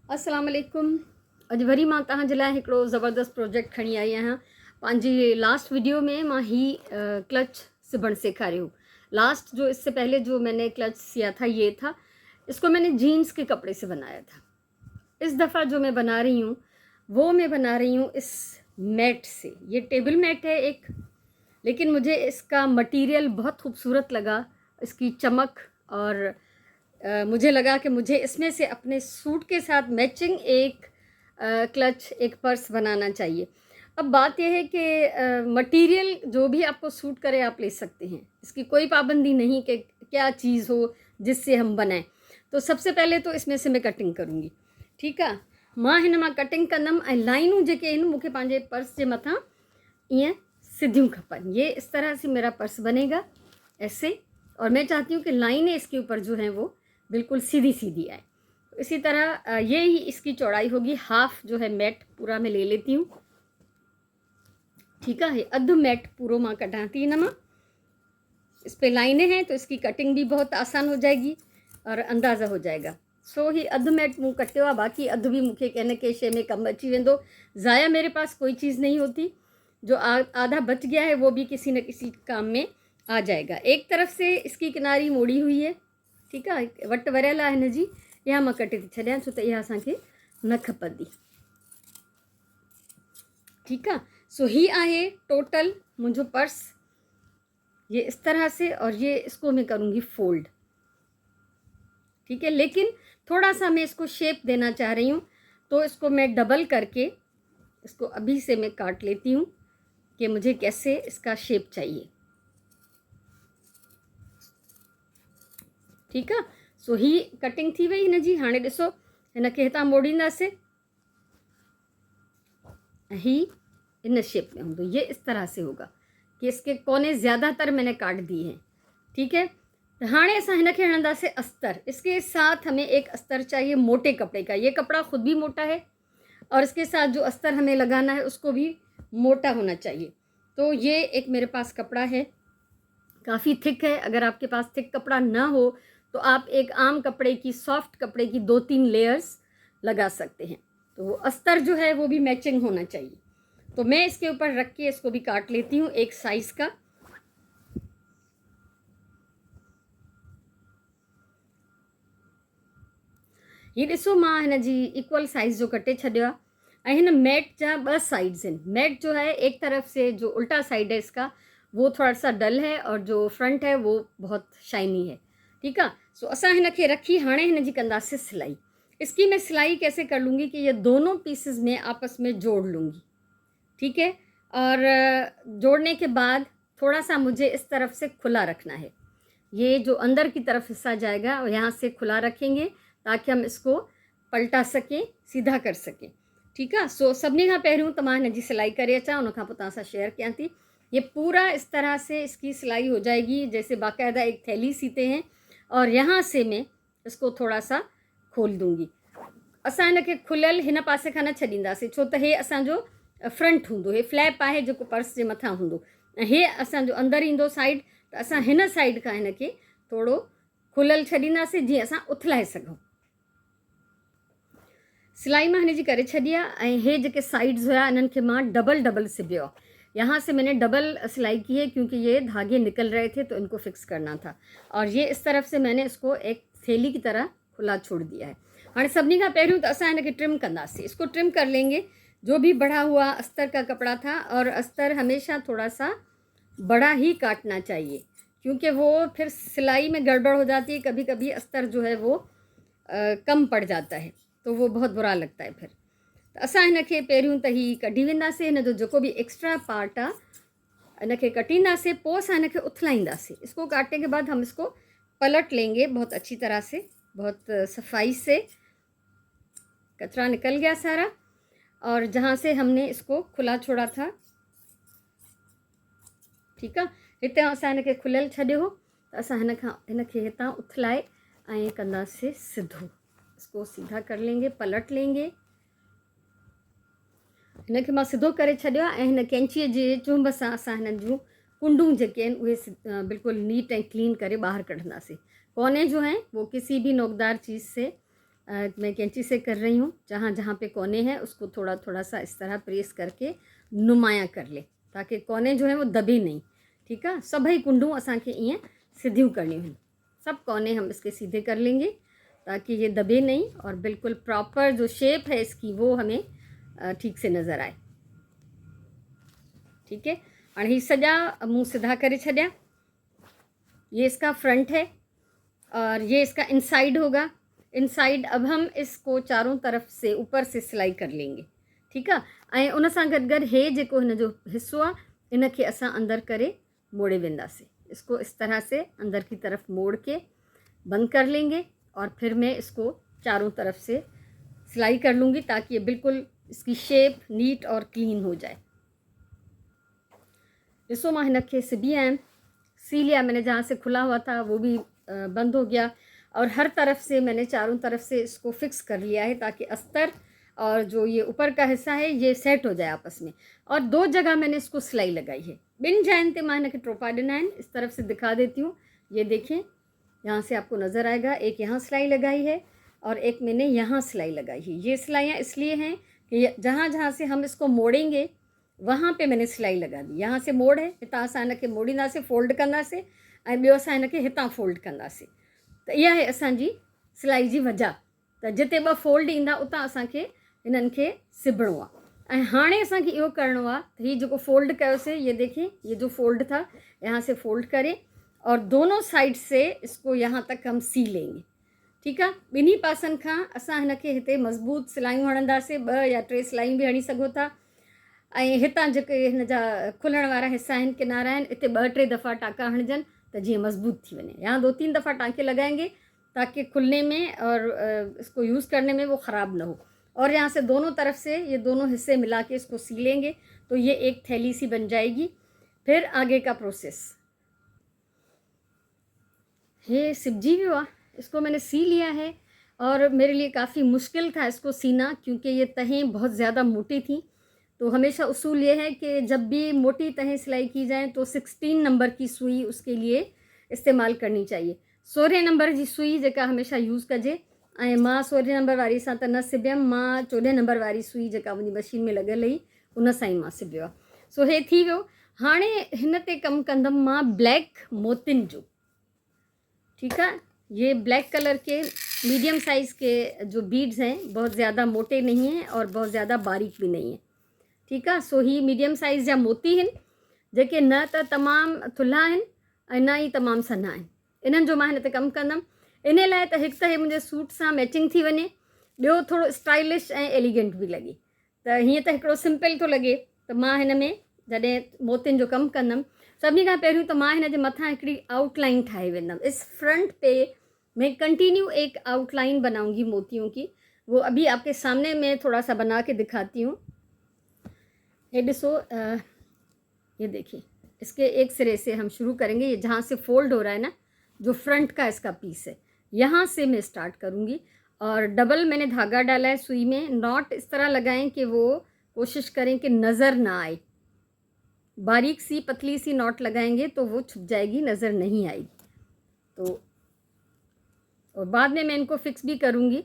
अस्सलाम वालेकुम। अॼु वरी मां तव्हांजे लाइ हिकिड़ो ज़बरदस्त प्रोजेक्ट खणी आई आहियां। पंहिंजी लास्ट वीडियो में मां क्लच सिबण सेखारियो। लास्ट जो इससे पहले जो मैंने क्लच सिया था ये था, इसको मैंने जीन्स के कपड़े से बनाया था। इस दफ़ा जो मैं बना रही हूँ वो मैं बना रही हूँ इस मैट से। ये टेबल मैट है एक, लेकिन मुझे इसका मटेरियल बहुत खूबसूरत लगा, इसकी चमक, और मुझे लगा कि मुझे इसमें से अपने सूट के साथ मैचिंग एक क्लच, एक पर्स बनाना चाहिए। अब बात यह है कि मटेरियल जो भी आपको सूट करे आप ले सकते हैं, इसकी कोई पाबंदी नहीं कि क्या चीज़ हो जिससे हम बनाएं। तो सबसे पहले तो इसमें से मैं कटिंग करूँगी, ठीक है। मां हिन मां कटिंग कंदमि ऐं लाइनूं जेके आहिनि मूंखे पंहिंजे पर्स जे मथां ईअं सिधियूं खपनि। ये इस तरह से मेरा पर्स बनेगा ऐसे, और मैं चाहती हूँ कि लाइनें इसके ऊपर जो हैं वो बिल्कुल सीधी सीधी आए। तो इसी तरह ये ही इसकी चौड़ाई होगी। हाफ जो है मैट पूरा मैं ले लेती हूँ, ठीक है। अध मैट पूरो मां कटां थी हिन मां। इस पे लाइनें हैं तो इसकी कटिंग भी बहुत आसान हो जाएगी और अंदाज़ा हो जाएगा। सो ही अध मैट मूं कटियो आहे, बाक़ी अध भी मूंखे कंहिं न कंहिं शइ में कमु अची वेंदो। ज़ाया मेरे पास कोई चीज़ नहीं होती, जो आधा बच गया है वो भी किसी न किसी काम में आ जाएगा। एक तरफ से इसकी किनारी मोड़ी हुई है, ठीक है, वट वरियल आहे हिन जी। इहा मां कटे थी छॾियां छो त इहा असांखे न खपंदी, ठीकु आहे। सो ही आहे टोटल मुंहिंजो पर्स, ये इस तरह से, और ये इसको मैं करूँगी फोल्ड, ठीक है। लेकिन थोड़ा सा मैं इसको शेप देना चाह रही हूँ, तो इसको मैं डबल करके इसको अभी से मैं काट लेती हूँ कि मुझे कैसे इसका शेप चाहिए, ठीक है। सो ही कटिंग थी वई हिन जी। हाणे ॾिसो, हिन खे हितां मोड़ींदासीं, ही इन शेप में होंगे। ये इस तरह से होगा कि इसके कोने ज़्यादातर मैंने काट दिए हैं, ठीक है। तो हाणे असां हिन खे हणंदासीं अस्तर। इसके साथ हमें एक अस्तर चाहिए मोटे कपड़े का। ये कपड़ा खुद भी मोटा है और इसके साथ जो अस्तर हमें लगाना है उसको भी मोटा होना चाहिए। तो ये एक मेरे पास कपड़ा है, काफ़ी थिक है। अगर आपके पास थिक कपड़ा ना हो तो आप एक आम कपड़े की, सॉफ्ट कपड़े की 2-3 लेयर्स लगा सकते हैं। तो वो अस्तर जो है वो भी मैचिंग होना चाहिए। तो मैं इसके ऊपर रख के इसको भी काट लेती हूँ एक साइज़ का। ये ॾिसो, मां हिन जी इक्वल साइज़ जो कटे छॾियो आहे। ऐं हिन मैट जा 2 साइड्स आहिनि। मैट जो है एक तरफ से जो उल्टा साइड है इसका वो थोड़ा सा डल है और जो फ्रंट है वो बहुत शाइनी है, ठीक है। सो असां हिन खे रखी हाणे हिन जी कंदासीं सिलाई। इसकी मैं सिलाई कैसे कर लूँगी कि ये दोनों पीसेस में आपस में जोड़ लूँगी, ठीक है। और जोड़ने के बाद थोड़ा सा मुझे इस तरफ से खुला रखना है। ये जो अंदर की तरफ हिस्सा जाएगा और यहाँ से खुला रखेंगे ताकि हम इसको पलटा सकें, सीधा कर सकें, ठीक है। सो सभिनी खां पहिरियों त मां हिन जी सिलाई करे अचां, उन खां पोइ तव्हां सां शेयर कयां थी। ये पूरा इस तरह से इसकी सिलाई हो जाएगी जैसे बाकायदा एक थैली सीते हैं, और यहाँ से मैं इसको थोड़ा सा खोल दूँगी। असां हिन खे खुलियल हिन पासे खां न छॾींदासीं, छो त हे असांजो फ्रंट हूंदो, हे फ्लैप आहे जेको पर्स जे मथां हूंदो, ऐं हे असांजो अंदरि ईंदो साइड। त असां हिन साइड खां हिन खे थोरो खुलियल छॾींदासीं जीअं असां उथलाए सघूं। सिलाई मां हिन जी करे छॾी आहे। ऐं हे जेके साइड्स हुआ इन्हनि खे मां डबल डबल सिबियो आहे। यहाँ से मैंने डबल सिलाई की है क्योंकि ये धागे निकल रहे थे तो इनको फिक्स करना था। और ये इस तरफ से मैंने इसको एक थैली की तरह खुला छोड़ दिया है। हाँ, सभिनी खां पहिरियों त असां हिन खे ट्रिम कंदासीं। इसको ट्रिम कर लेंगे। जो भी बढ़ा हुआ अस्तर का कपड़ा था, और अस्तर हमेशा थोड़ा सा बड़ा ही काटना चाहिए क्योंकि वो फिर सिलाई में गड़बड़ हो जाती है। कभी कभी अस्तर जो है वो कम पड़ जाता है तो वो बहुत बुरा लगता है फिर। तो असां हिन खे पहिरियों त ही कढी वेंदासीं। हिन जो जेको भी एक्स्ट्रा पार्ट आहे इन खे कटींदासीं, पोइ असां हिन खे उथलाईंदासीं। इसको काटने के बाद हम इसको पलट लेंगे बहुत अच्छी तरह से, बहुत सफाई से। कचरा निकल गया सारा, और जहाँ से हमने इसको खुला छोड़ा था, ठीक है। हिते असां हिन खे खुलियल छॾियो हो त असां हिन खे हितां उथलाए ऐं कंदासीं सिधो। इसको सीधा कर लेंगे, पलट लेंगे। हिन खे मां सिधो करे छॾियो आहे। ऐं हिन कैंचीअ जे चुंभ सां असां हिननि जूं कुंडूं जेके आहिनि उहे बिल्कुलु नीट एंड क्लीन करे ॿाहिरि कढंदासीं। कोने जो है वो किसी भी नोकदार चीज़ से मैं कैंची से कर रही हूँ। जहाँ जहाँ पे कोने हैं उसको थोड़ा थोड़ा सा इस तरह प्रेस करके नुमाया कर ले, ताकि कोने जो है वो दबे नहीं। ठीक है, सभई कुंडूं असांखे ईअं सिधियूं करणियूं आहिनि। सब कोने हम इसके सीधे कर लेंगे ताकि ये दबे नहीं और बिल्कुल प्रॉपर जो शेप है इसकी वो हमें ठीक से नज़र आए। ठीक है, और ही सजा मुँह सीधा करे छड़िया। ये इसका फ्रंट है और ये इसका इनसाइड होगा। इनसाइड अब हम इसको चारों तरफ से ऊपर से सिलाई कर लेंगे। ठीक है, ऐं उन सां गॾु गॾु हे जेको हिन जो हिस्सो आहे इनखे असां अंदर करे मोड़े वेंदासीं। इसको इस तरह से अंदर की तरफ मोड़ के बंद कर लेंगे और फिर मैं इसको चारों तरफ से सिलाई कर लूँगी ताकि ये बिल्कुल इसकी शेप नीट और क्लीन हो जाए। ॾिसो मां हिनखे सिबी आहियां, सी लिया मैंने। जहाँ से खुला हुआ था वो भी बंद हो गया और हर तरफ से मैंने चारों तरफ से इसको फिक्स कर लिया है ताकि अस्तर और जो ये ऊपर का हिस्सा है ये सेट हो जाए आपस में। और 2 जगह मैंने इसको सिलाई लगाई है। ॿिनि जाइन ते मां हिनखे ट्रोपा ॾिना आहिनि। इस तरफ से दिखा देती हूँ, ये देखें, यहाँ से आपको नज़र आएगा। एक यहाँ सिलाई लगाई है और एक मैंने यहाँ सिलाई लगाई है। ये सिलाइयाँ इसलिए हैं कि जहाँ जहाँ से हम इसको मोड़ेंगे वहाँ पे मैंने सिलाई लगा दी। यहाँ से मोड़ है, हितां असां हिनखे मोड़ींदासीं, फोल्ड कंदासीं ऐं ॿियो असां हिनखे हितां फोल्ड कंदासीं। त इहा आहे असांजी सिलाई जी वजह। त जिते 2 फोल्ड ईंदा उतां असांखे हिननि खे सिबणो आहे। ऐं हाणे असांखे इहो करिणो आहे त हीउ जेको फोल्ड कयोसीं, ये देखें, ये जो फोल्ड था यहाँ से फोल्ड करें और दोनों साइड से इसको यहाँ तक हम सी लेंगे। ठीक है, ॿिन्ही पासनि खां असां हिनखे हिते मज़बूत सिलायूं हणंदासीं। 2 या 3 सिलायूं बि हणी सघो था। ऐं हितां जेके हिन जा खुलण वारा हिस्सा आहिनि, किनारा आहिनि, इते 2-3 दफ़ा टाँका हणजनि त जीअं मज़बूत थी वञे। यहाँ 2-3 दफ़ा टाँके लगाएंगे ताकि खुलने में और इसको यूज़ करने में वो ख़राब ना हो। और यहाँ से दोनों तरफ से ये दोनों हिस्से मिला के इसको सी लेंगे तो ये एक थैली सी बन जाएगी। फिर आगे का प्रोसेस, ये सिबजी भी हुआ, इसको मैंने सी लिया है और मेरे लिए काफ़ी मुश्किल था इसको सीना क्योंकि ये तहें बहुत ज़्यादा मोटी थी। तो हमेशा उसूल ये है कि जब भी मोटी तहें सिलाई की जाए तो 16 नंबर की सुई उसके लिए इस्तेमाल करनी चाहिए। 16 नंबर जी सुई जेका हमेशा यूज़ कजे। ऐं मां 16 नंबर वारी सां त न सिबियमि, मां 14 नंबर वारी सुई जेका मुंहिंजी मशीन में लॻियल हुई उन सां ई मां सिबियो आहे। सो हे थी वियो। हाणे हिन ते कमु कंदमि मां ब्लैक मोतियुनि जो। ठीक है, ये ब्लैक कलर के मीडियम साइज़ के जो बीड्स हैं, बहुत ज़्यादा मोटे नहीं हैं और बहुत ज़्यादा बारीक भी नहीं हैं। ठीक है, सो ही मीडियम साइज़ जा मोती आहिनि जेके न त तमामु थुल्हा आहिनि ऐं न ई तमामु सन्हा आहिनि। इन्हनि जो मां हिन ते कमु कंदमि। इन लाइ त हिकु त हे मुंहिंजे सूट सां मैचिंग थी वञे, ॿियो थोरो स्टाइलिश ऐं एलिगेंट बि लॻे। त हीअं त हिकिड़ो सिंपल थो लॻे त मां हिन में जॾहिं मोतियुनि जो कमु कंदमि, सभिनी खां पहिरियों त मां हिन जे मथां हिकिड़ी आउटलाइन ठाहे वेंदमि। इस फ्रंट पे मैं कंटिन्यू एक आउटलाइन बनाऊंगी मोतियों की। वो अभी आपके सामने मैं थोड़ा सा बना के दिखाती हूँ। ये डिसो, ये देखिए, इसके एक सिरे से हम शुरू करेंगे। ये जहाँ से फोल्ड हो रहा है ना, जो फ्रंट का इसका पीस है, यहाँ से मैं स्टार्ट करूँगी। और डबल मैंने धागा डाला है सुई में। नॉट इस तरह लगाएं कि वो कोशिश करें कि नज़र ना आए। बारीक सी पतली सी नॉट लगाएंगे तो वो छुप जाएगी, नज़र नहीं आएगी। तो और बाद में मैं इनको फिक्स भी करूँगी।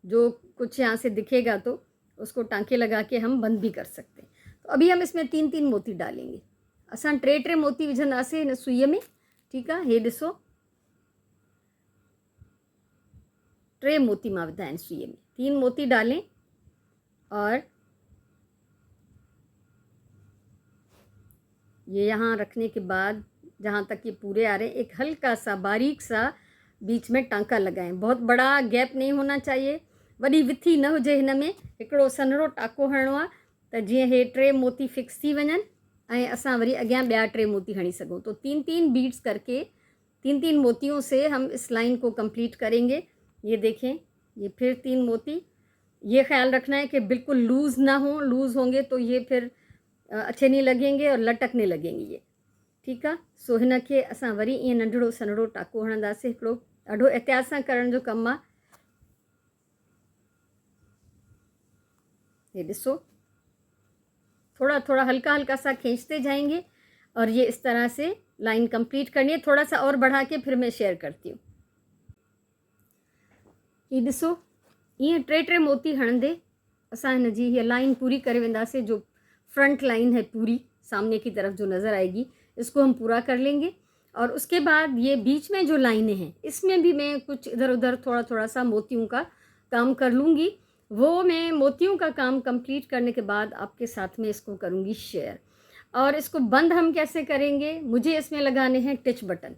जो कुछ यहाँ से दिखेगा तो उसको टाँके लगा के हम बंद भी कर सकते हैं। तो अभी हम इसमें 3-3 मोती डालेंगे। असां 3-3 मोती विझंदासीं हिन सुईअ में। ठीक है, हे ॾिसो, 3 मोती मां विधा आहिनि सुईअ में। 3 मोती डालें और ये यहाँ रखने के बाद जहाँ तक ये पूरे आ रहे हैं, एक हल्का सा बारीक सा बीच में टाँका लगाएं। बहुत बड़ा गैप नहीं होना चाहिए, वॾी विथी न हुजे हिन में। हिकिड़ो सन्हड़ो टाँको हणिणो आहे त जीअं हे 3 मोती फिक्स थी वञनि ऐं असां वरी अॻियां ॿिया 3 मोती हणी सघूं। तो 3-3 बीड्स करके 3-3 मोतियों से हम इस लाइन को कंप्लीट करेंगे। ये देखें, ये फिर 3 मोती। ये ख्याल रखना है कि बिल्कुल लूज़ ना हो, लूज़ होंगे तो ये फिर अच्छे नहीं लगेंगे और लटकने लगेंगे ये। ठीक है, सो हिन खे असां वरी ईअं नंढड़ो सन्हड़ो टाँको हणंदासीं। हिकिड़ो ॾाढो एहतियात सां करण जो कमु आहे। ये ॾिसो, थोड़ा थोड़ा हल्का हल्का सा खींचते जाएंगे और ये इस तरह से लाइन कंप्लीट करनी है। थोड़ा सा और बढ़ा के फिर मैं शेयर करती हूँ। ये ॾिसो, ईअं टे मोती हणंदे असां हिन जी हीअ लाइन पूरी करे वेंदासीं। जो फ्रंट लाइन है पूरी सामने की तरफ जो नज़र आएगी, इसको हम पूरा कर लेंगे। और उसके बाद ये बीच में जो लाइनें हैं इसमें भी मैं कुछ इधर उधर थोड़ा थोड़ा सा मोतियों का काम कर लूँगी। वो मैं मोतियों का काम कंप्लीट करने के बाद आपके साथ में इसको करूँगी शेयर। और इसको बंद हम कैसे करेंगे, मुझे इसमें लगाने हैं टिच बटन।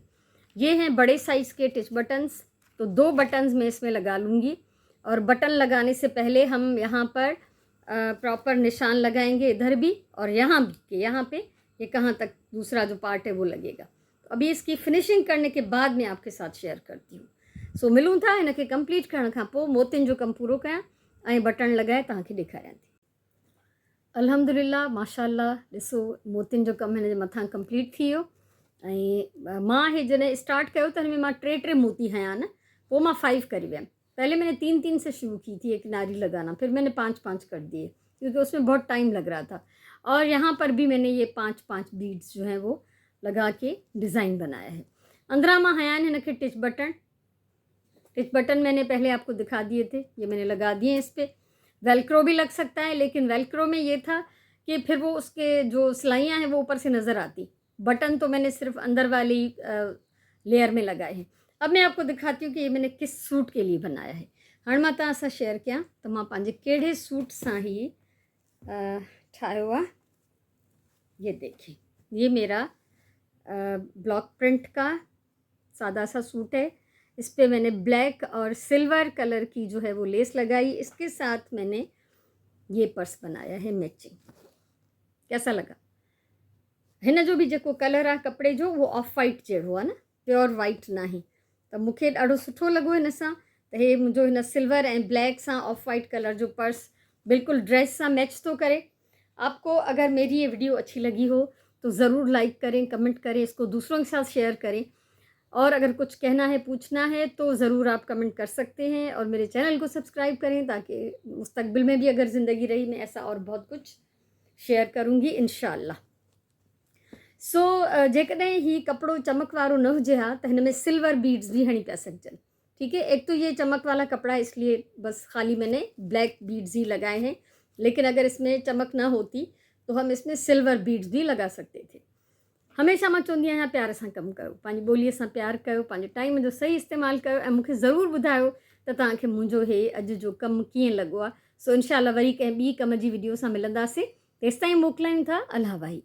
ये हैं बड़े साइज़ के टिच बटन्स, तो 2 बटन्स मैं इसमें लगा लूँगी। और बटन लगाने से पहले हम यहाँ पर प्रॉपर निशान लगाएंगे, इधर भी और यहाँ भी, कि यहाँ पे ये कहाँ तक दूसरा जो पार्ट है वो लगेगा। तो अभी इसकी फिनिशिंग करने के बाद मैं आपके साथ शेयर करती हूँ। सो मिलूं था इनके कंप्लीट करण खां पोइ मोतियुनि जो कमु पूरो कयां ऐं बटन लॻाए तव्हांखे ॾेखारियां थी। अल्हम्दुलिल्लाह माशाअल्लाह, ॾिसो मोतियुनि जो कमु हिन जे मथां कंप्लीट थी वियो। ऐं मां हे जॾहिं स्टार्ट कयो त हिन में मां टे मोती हया न, पोइ मां 5 करी वियमि। पहले मैंने 3 से शुरू की थी एक नारी लगाना, फिर मैंने 5 कर दिए क्योंकि उसमें बहुत टाइम लग रहा था। और यहाँ पर भी मैंने ये 5 बीड्स जो हैं वो लगा के डिज़ाइन बनाया है। अंदरा मां हया हिन खे टिच बटन मैंने पहले आपको दिखा दिए थे, ये मैंने लगा दिए। इस पर वेलक्रो भी लग सकता है, लेकिन वेलक्रो में ये था कि फिर वो उसके जो सिलाइयाँ हैं वो ऊपर से नज़र आती। बटन तो मैंने सिर्फ अंदर वाली लेयर में लगाए हैं। अब मैं आपको दिखाती हूँ कि ये मैंने किस सूट के लिए बनाया है। हाणे मां तव्हां सां शेयर कयां त मां पंहिंजे कहिड़े सूट सां ही ठाहियो आहे। ये देखिए, ये मेरा ब्लॉक प्रिंट का सादा सा सूट है। इस पे मैंने ब्लैक और सिल्वर कलर की जो है वो लेस लगाई। इसके साथ मैंने ये पर्स बनाया है मैचिंग। कैसा लगा? हिन जो भी जेको कलर आहे कपिड़े जो वो ऑफ वाइट जहिड़ो आहे न, प्योर वाइट नाही। त मूंखे ॾाढो सुठो लॻो हिन सां। त हे मुंहिंजो हिन सिल्वर ऐं ब्लैक सां ऑफ वाइट कलर जो पर्स बिल्कुल ड्रेस सां मैच तो करे। आपको अगर मेरी ये वीडियो अच्छी लगी हो तो ज़रूर लाइक करें, कमेंट करें, इसको दूसरों के साथ शेयर करें। और अगर कुछ कहना है, पूछना है तो ज़रूर आप कमेंट कर सकते हैं। और मेरे चैनल को सब्सक्राइब करें ताकि मुस्तकबिल में भी अगर ज़िंदगी रही मैं ऐसा और बहुत कुछ शेयर करूँगी इंशाअल्लाह। सो जेकॾहिं ही कपिड़ो चमक वारो न हुजे हा त हिन में सिल्वर बीड्स भी हणी पिया सघजनि। ठीक है, एक तो ये चमक वाला कपड़ा है इसलिए बस खाली मैंने ब्लैक बीड्स ही लगाए हैं, लेकिन अगर इसमें चमक ना होती तो हम इसमें सिल्वर बीड्स भी लगा सकते थे। हमेशा मां चवंदी आहियां प्यार सां कमु कयो, पंहिंजी ॿोलीअ सां प्यार कयो, पंहिंजे टाइम जो सही इस्तेमालु कयो ऐं मूंखे ज़रूरु ॿुधायो त तव्हांखे मुंहिंजो हे अॼु जो कमु कीअं लॻो आहे। सो इंशाअल्लाह वरी कंहिं ॿी कम जी वीडियो सां मिलंदासीं। तेसिताईं मोकिलायूं था अल्लाह भाई।